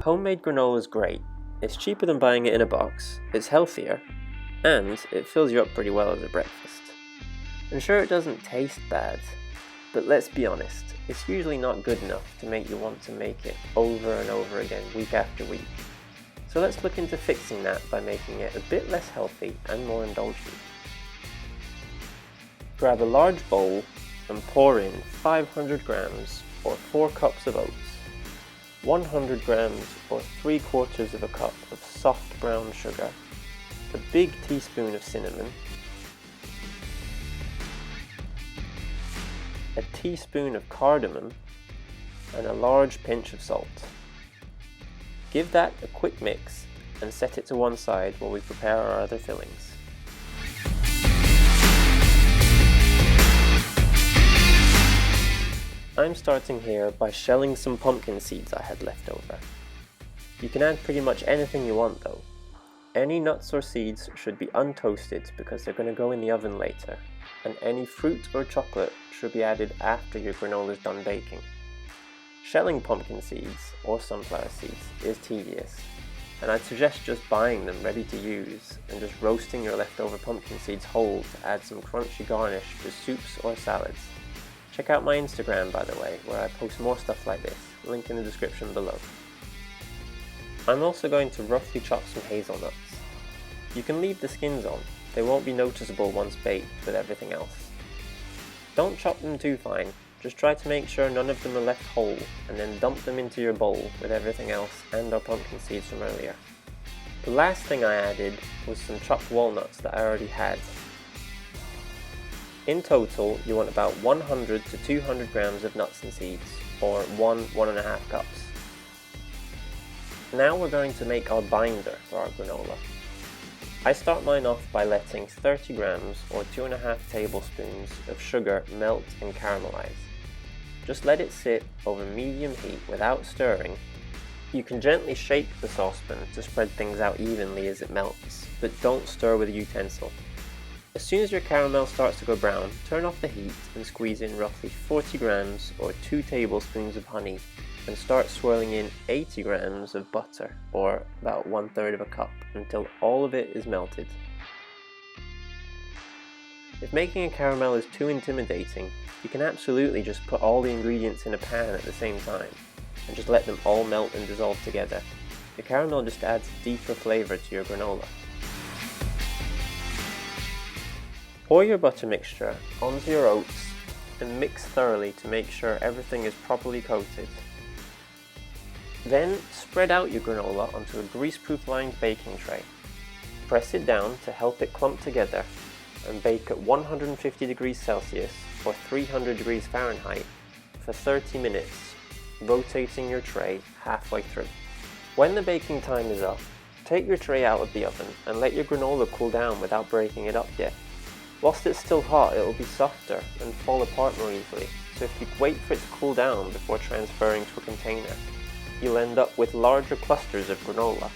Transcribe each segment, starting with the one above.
Homemade granola is great. It's cheaper than buying it in a box, it's healthier, and it fills you up pretty well as a breakfast. And sure, it doesn't taste bad, but let's be honest, it's usually not good enough to make you want to make it over and over again week after week. So let's look into fixing that by making it a bit less healthy and more indulgent. Grab a large bowl and pour in 500 grams or 4 cups of oats, 100 grams or 3/4 of a cup of soft brown sugar, a big teaspoon of cinnamon, a teaspoon of cardamom, and a large pinch of salt. Give that a quick mix and set it to one side while we prepare our other fillings. I'm starting here by shelling some pumpkin seeds I had left over. You can add pretty much anything you want though. Any nuts or seeds should be untoasted because they're going to go in the oven later, and any fruit or chocolate should be added after your granola is done baking. Shelling pumpkin seeds or sunflower seeds is tedious, and I'd suggest just buying them ready to use and just roasting your leftover pumpkin seeds whole to add some crunchy garnish to soups or salads. Check out my Instagram, by the way, where I post more stuff like this, link in the description below. I'm also going to roughly chop some hazelnuts. You can leave the skins on, they won't be noticeable once baked with everything else. Don't chop them too fine, just try to make sure none of them are left whole and then dump them into your bowl with everything else and our pumpkin seeds from earlier. The last thing I added was some chopped walnuts that I already had. In total, you want about 100 to 200 grams of nuts and seeds, or 1–1.5 cups. Now we're going to make our binder for our granola. I start mine off by letting 30 grams or 2.5 tablespoons of sugar melt and caramelize. Just let it sit over medium heat without stirring. You can gently shake the saucepan to spread things out evenly as it melts, but don't stir with a utensil. As soon as your caramel starts to go brown, turn off the heat and squeeze in roughly 40 grams or 2 tablespoons of honey and start swirling in 80 grams of butter, or about 1/3 of a cup, until all of it is melted. If making a caramel is too intimidating, you can absolutely just put all the ingredients in a pan at the same time and just let them all melt and dissolve together. The caramel just adds deeper flavour to your granola. Pour your butter mixture onto your oats and mix thoroughly to make sure everything is properly coated. Then spread out your granola onto a greaseproof lined baking tray. Press it down to help it clump together and bake at 150 degrees Celsius or 300 degrees Fahrenheit for 30 minutes, rotating your tray halfway through. When the baking time is up, take your tray out of the oven and let your granola cool down without breaking it up yet. Whilst it's still hot, it will be softer and fall apart more easily, so if you wait for it to cool down before transferring to a container, you'll end up with larger clusters of granola.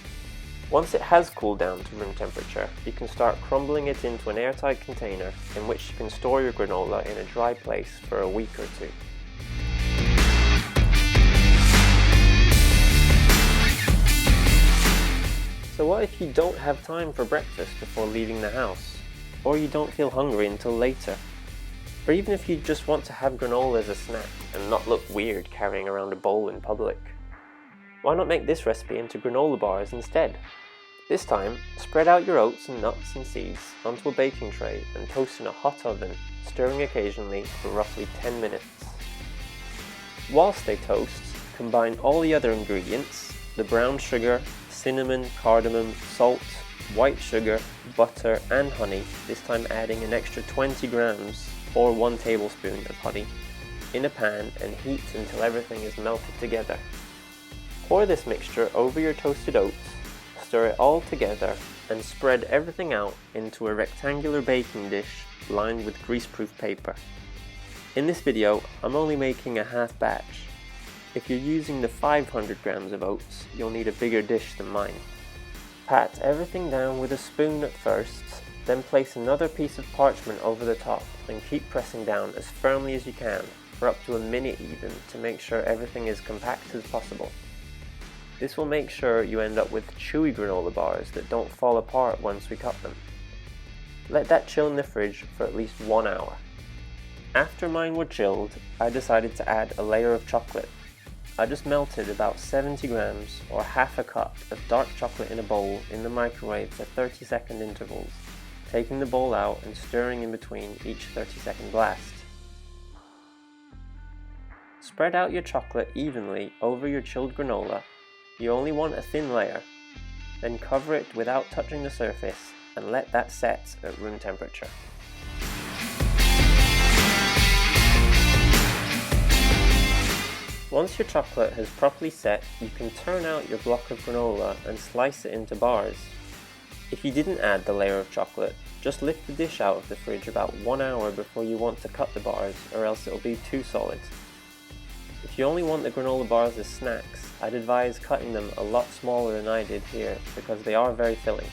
Once it has cooled down to room temperature, you can start crumbling it into an airtight container in which you can store your granola in a dry place for a week or two. So what if you don't have time for breakfast before leaving the house? Or you don't feel hungry until later? Or even if you just want to have granola as a snack and not look weird carrying around a bowl in public? Why not make this recipe into granola bars instead? This time, spread out your oats and nuts and seeds onto a baking tray and toast in a hot oven, stirring occasionally for roughly 10 minutes. Whilst they toast, combine all the other ingredients, the brown sugar, cinnamon, cardamom, salt, white sugar, butter and honey, this time adding an extra 20 grams or 1 tablespoon of honey, in a pan and heat until everything is melted together. Pour this mixture over your toasted oats, stir it all together and spread everything out into a rectangular baking dish lined with greaseproof paper. In this video, I'm only making a half batch. If you're using the 500 grams of oats, you'll need a bigger dish than mine. Pat everything down with a spoon at first, then place another piece of parchment over the top and keep pressing down as firmly as you can for up to a minute even to make sure everything is compact as possible. This will make sure you end up with chewy granola bars that don't fall apart once we cut them. Let that chill in the fridge for at least 1 hour. After mine were chilled, I decided to add a layer of chocolate. I just melted about 70 grams or half a cup of dark chocolate in a bowl in the microwave for 30-second intervals, taking the bowl out and stirring in between each 30-second blast. Spread out your chocolate evenly over your chilled granola. You only want a thin layer. Then cover it without touching the surface and let that set at room temperature. Once your chocolate has properly set, you can turn out your block of granola and slice it into bars. If you didn't add the layer of chocolate, just lift the dish out of the fridge about 1 hour before you want to cut the bars, or else it'll be too solid. If you only want the granola bars as snacks, I'd advise cutting them a lot smaller than I did here because they are very filling.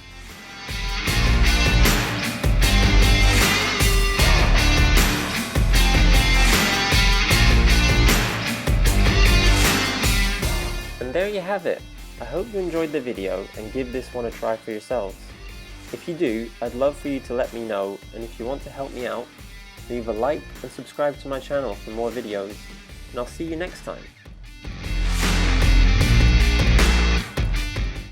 And there you have it. I hope you enjoyed the video and give this one a try for yourselves. If you do, I'd love for you to let me know, and if you want to help me out, leave a like and subscribe to my channel for more videos, and I'll see you next time.